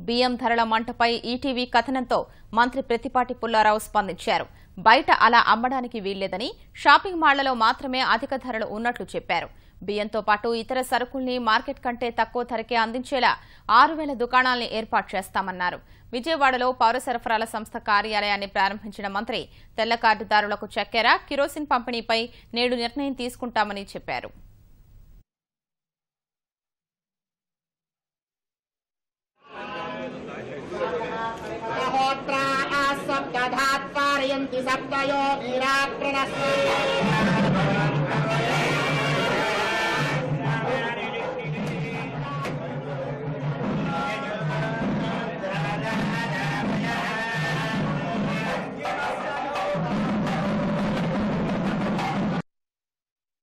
బియ్యం ధరల మంటపై ఈటీవీ కథనంతో మంత్రి ప్రత్తిపాటి పుల్లారావు స్పందించారు. బయట అలా అమ్మడానికి వీల్లేదని, షాపింగ్ మాళ్లలో మాత్రమే అధిక ధరలు ఉన్నట్లు చెప్పారు. బియ్యంతో పాటు ఇతర సరుకుల్ని మార్కెట్ కంటే తక్కువ ధరకే అందించేలా 6,000 దుకాణాల్ని ఏర్పాటు చేస్తామన్నారు. విజయవాడలో పౌర సరఫరాల సంస్థ కార్యాలయాన్ని ప్రారంభించిన మంత్రి తెల్ల కార్డుదారులకు చక్కెర, కిరోసిన్ పంపిణీపై నేడు నిర్ణయం తీసుకుంటామని చెప్పారు.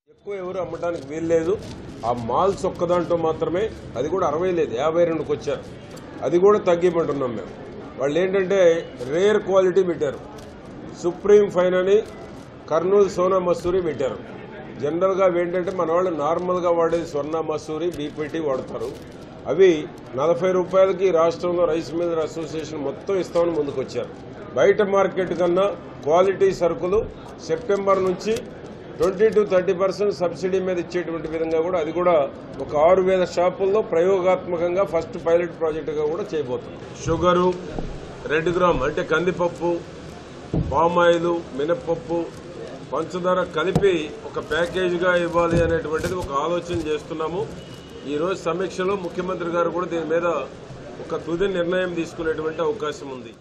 ఎక్కువ ఎవరు అమ్మడానికి వీల్లేదు. ఆ మాల్స్ ఒక్కదాంట్లో మాత్రమే, అది కూడా 60 లేదు 52కి వచ్చారు. అది కూడా తగ్గిమంటున్నాం మేము. వాళ్ళు ఏంటంటే రేర్ క్వాలిటీ పెట్టారు. సుప్రీం ఫైన్ అని కర్నూలు సోనా మసూరి పెట్టారు. జనరల్గా ఏంటంటే మన వాళ్ళు నార్మల్గా వాడేది స్వర్ణ మసూరి, బీపీటీ వాడతారు. అవి 40 రూపాయలకి రాష్ట్రంలో రైస్ మిల్లర్ అసోసియేషన్ మొత్తం ఇస్తామని ముందుకు వచ్చారు. బయట మార్కెట్ కన్నా క్వాలిటీ సరుకులు సెప్టెంబర్ నుంచి 20 to 30% సబ్సిడీ మీద ఇచ్చేటువంటి విధంగా కూడా అది కూడా ఒక 6,000 షాపుల్లో ప్రయోగాత్మకంగా ఫస్ట్ పైలట్ ప్రాజెక్టుగా కూడా చేయబోతుంది. షుగరు, రెడ్ గ్రామ్ అంటే కందిపప్పు, పామాయిల్, మినప్పప్పు, పంచదార కలిపి ఒక ప్యాకేజీగా ఇవ్వాలి అనేటువంటిది ఒక ఆలోచన చేస్తున్నాము. ఈరోజు సమీక్షలో ముఖ్యమంత్రి గారు కూడా దీని మీద ఒక తుది నిర్ణయం తీసుకునేటువంటి అవకాశం ఉంది.